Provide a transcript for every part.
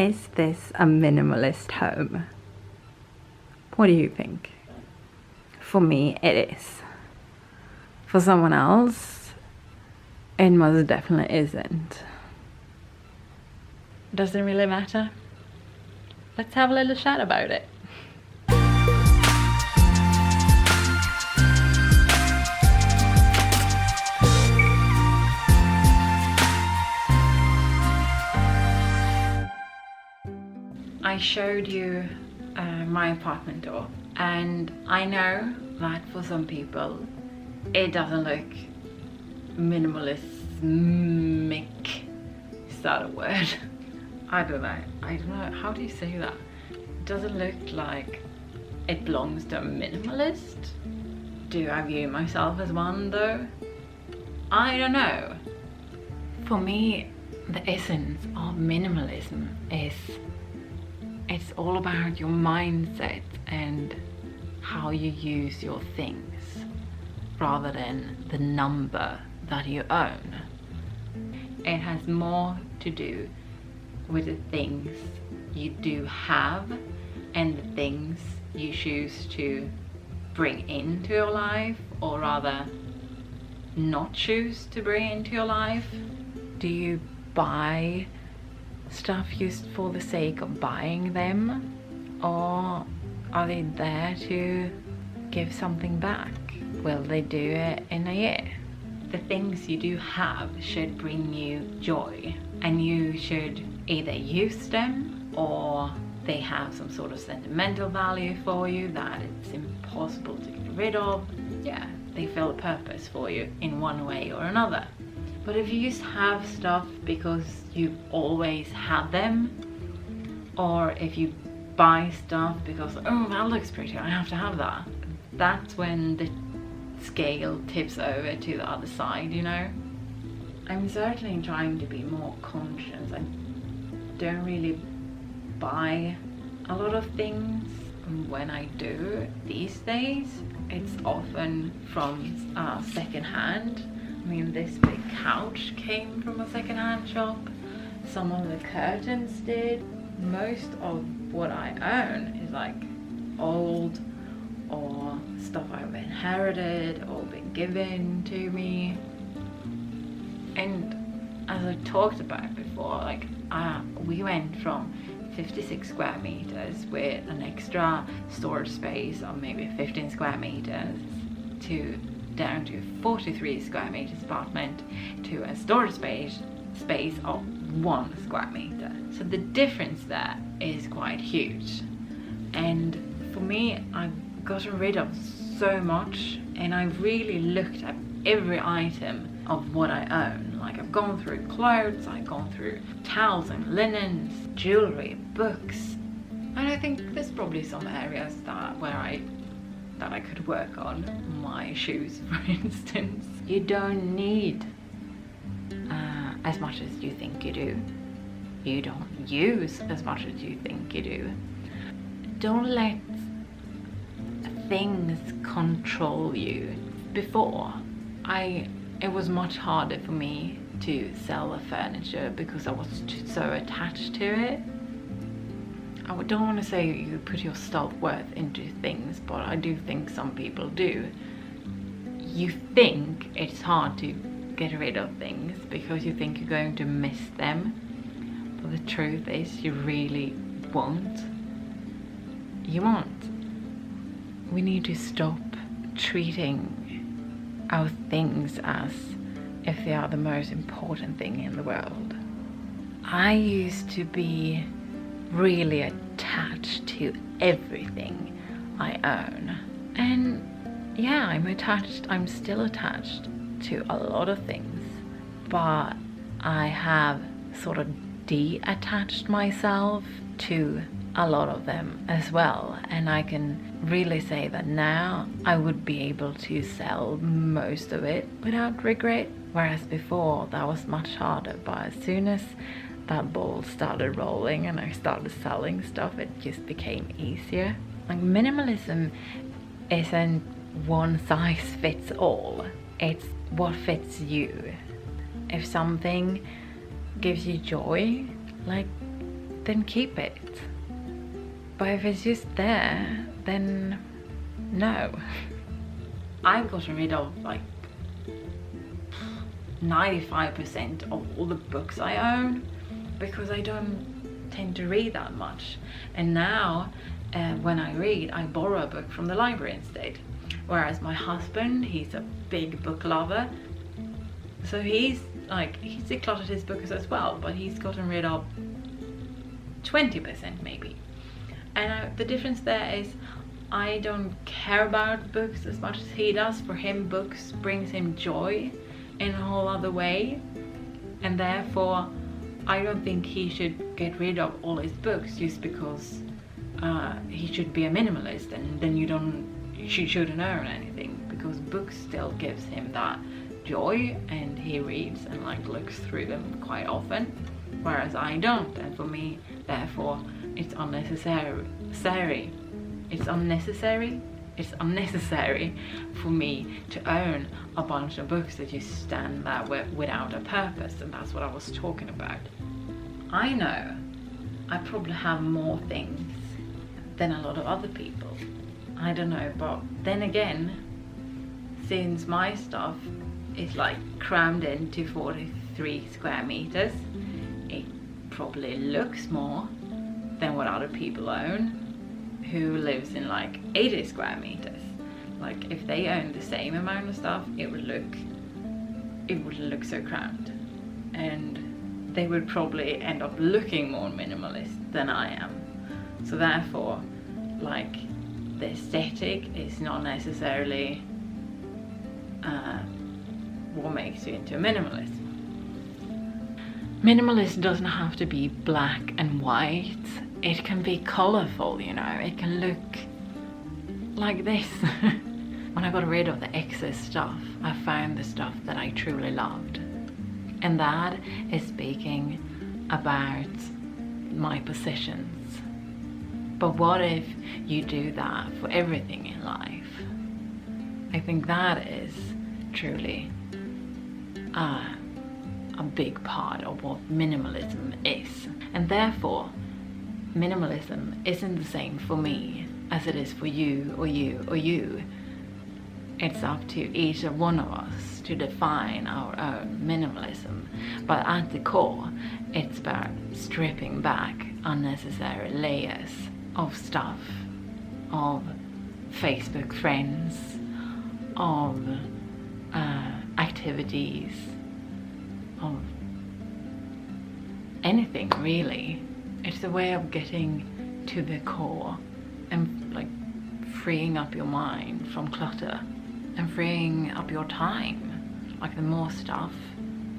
Is this a minimalist home? What do you think? For me, it is. For someone else, it most definitely isn't. Doesn't really matter. Let's have a little chat about it. I showed you my apartment door, and I know that for some people it doesn't look minimalistic. Is that a word? I don't know how do you say that? It doesn't look like it belongs to a minimalist. Do I view myself as one though? I don't know. For me, the essence of minimalism is it's all about your mindset and how you use your things rather than the number that you own. It has more to do with the things you do have and the things you choose to bring into your life, or rather not choose to bring into your life. Do you buy stuff just for the sake of buying them, or are they there to give something back? Will they do it in a year? The things you do have should bring you joy, and you should either use them or they have some sort of sentimental value for you that it's impossible to get rid of. Yeah, they fill a purpose for you in one way or another. But if you just have stuff because you've always had them, or if you buy stuff because, oh, that looks pretty, I have to have that, that's when the scale tips over to the other side, you know? I'm certainly trying to be more conscious. I don't really buy a lot of things. When I do these days, it's often from secondhand. I mean, this big couch came from a secondhand shop. Some of the curtains did. Most of what I own is like old or stuff I've inherited or been given to me. And as I talked about before, like we went from 56 square meters with an extra storage space of maybe 15 square meters to down to 43 square meters apartment to a storage space of 1 square meter. So the difference there is quite huge. And for me, I've gotten rid of so much, and I've really looked at every item of what I own. Like, I've gone through clothes, I've gone through towels and linens, jewelry, books, and I think there's probably some areas that I could work on. My shoes, for instance. You don't need as much as you think you do. You don't use as much as you think you do. Don't let things control you. Before, it was much harder for me to sell the furniture because I was so attached to it. I don't want to say you put your self-worth into things, but I do think some people do. You think it's hard to get rid of things because you think you're going to miss them, but the truth is you really won't. You won't. We need to stop treating our things as if they are the most important thing in the world. I used to be really attached to everything I own, and yeah, I'm still attached to a lot of things, but I have sort of detached myself to a lot of them as well, and I can really say that now I would be able to sell most of it without regret, whereas before that was much harder. But as soon as that ball started rolling and I started selling stuff, it just became easier. Like, minimalism isn't one size fits all, it's what fits you. If something gives you joy, like, then keep it. But if it's just there, then no. I've gotten rid of like 95% of all the books I own because I don't tend to read that much. And now when I read, I borrow a book from the library instead. Whereas my husband, he's a big book lover, so he's decluttered his books as well, but he's gotten rid of 20% maybe. And the difference there is I don't care about books as much as he does. For him, books brings him joy in a whole other way, and therefore I don't think he should get rid of all his books just because he should be a minimalist, and then she shouldn't own anything, because books still gives him that joy and he reads and like looks through them quite often, whereas I don't. And for me, therefore, it's unnecessary for me to own a bunch of books that just stand there without a purpose. And that's what I was talking about. I know I probably have more things than a lot of other people, I don't know, but then again, since my stuff is like crammed into 43 square meters, it probably looks more than what other people own who lives in like 80 square meters. Like if they own the same amount of stuff, it would look so cramped, and they would probably end up looking more minimalist than I am. So therefore, like, the aesthetic is not necessarily what makes you into a minimalist. Minimalist doesn't have to be black and white. It can be colorful, you know. It can look like this. When I got rid of the excess stuff, I found the stuff that I truly loved. And that is speaking about my possessions. But what if you do that for everything in life? I think that is truly a big part of what minimalism is. And therefore, minimalism isn't the same for me as it is for you or you or you. It's up to each one of us to define our own minimalism. But at the core, it's about stripping back unnecessary layers of stuff, of Facebook friends, of activities, of anything really. It's a way of getting to the core and like freeing up your mind from clutter and freeing up your time. Like the more stuff,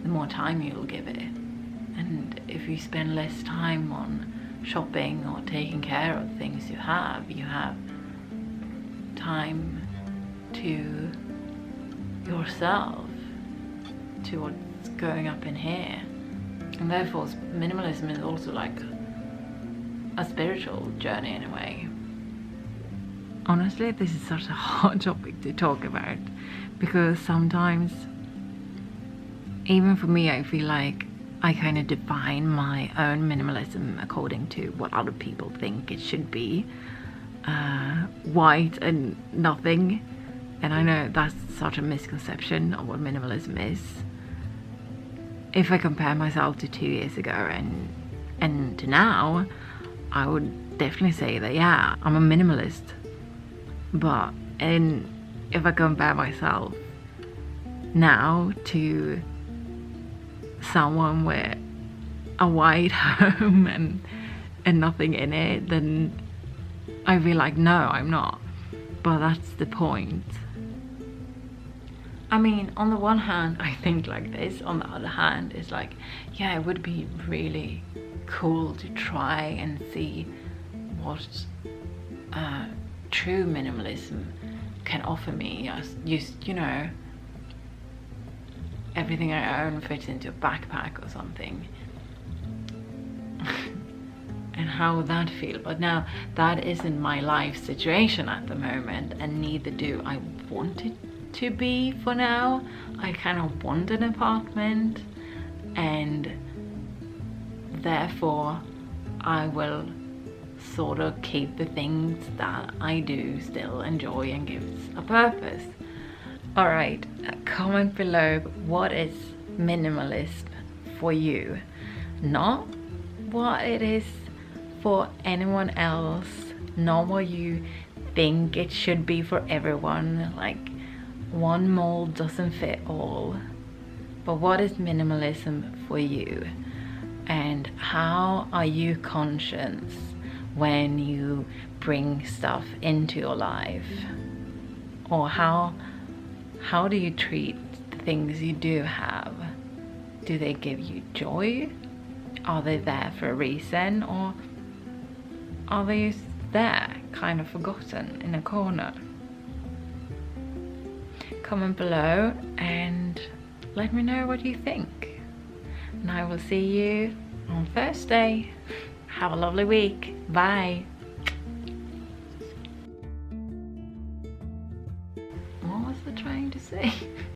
the more time you'll give it. And if you spend less time on shopping or taking care of things you have time to yourself, to what's going up in here. And therefore minimalism is also like a spiritual journey in a way. Honestly, this is such a hard topic to talk about, because sometimes, even for me, I feel like I kind of define my own minimalism according to what other people think it should be. White and nothing. And I know that's such a misconception of what minimalism is. If I compare myself to 2 years ago and to now, I would definitely say that, yeah, I'm a minimalist. But if I compare myself now to someone with a white home and nothing in it, then I feel like, no, I'm not. But that's the point. I mean, on the one hand, I think like this. On the other hand, it's like, yeah, it would be really cool to try and see what true minimalism can offer me. Just, you know, everything I own fits into a backpack or something. And how would that feel? But now that isn't my life situation at the moment, and neither do I want it to be for now. I kind of want an apartment, and therefore I will sort of keep the things that I do still enjoy and gives a purpose. Alright, comment below, what is minimalist for you? Not what it is for anyone else, not what you think it should be for everyone, like one mold doesn't fit all, but what is minimalism for you? And how are you conscious when you bring stuff into your life? Or how do you treat the things you do have? Do they give you joy? Are they there for a reason, or are they just there, kind of forgotten in a corner? Comment below and let me know what you think. And I will see you on Thursday. Have a lovely week. Bye. What was I trying to say?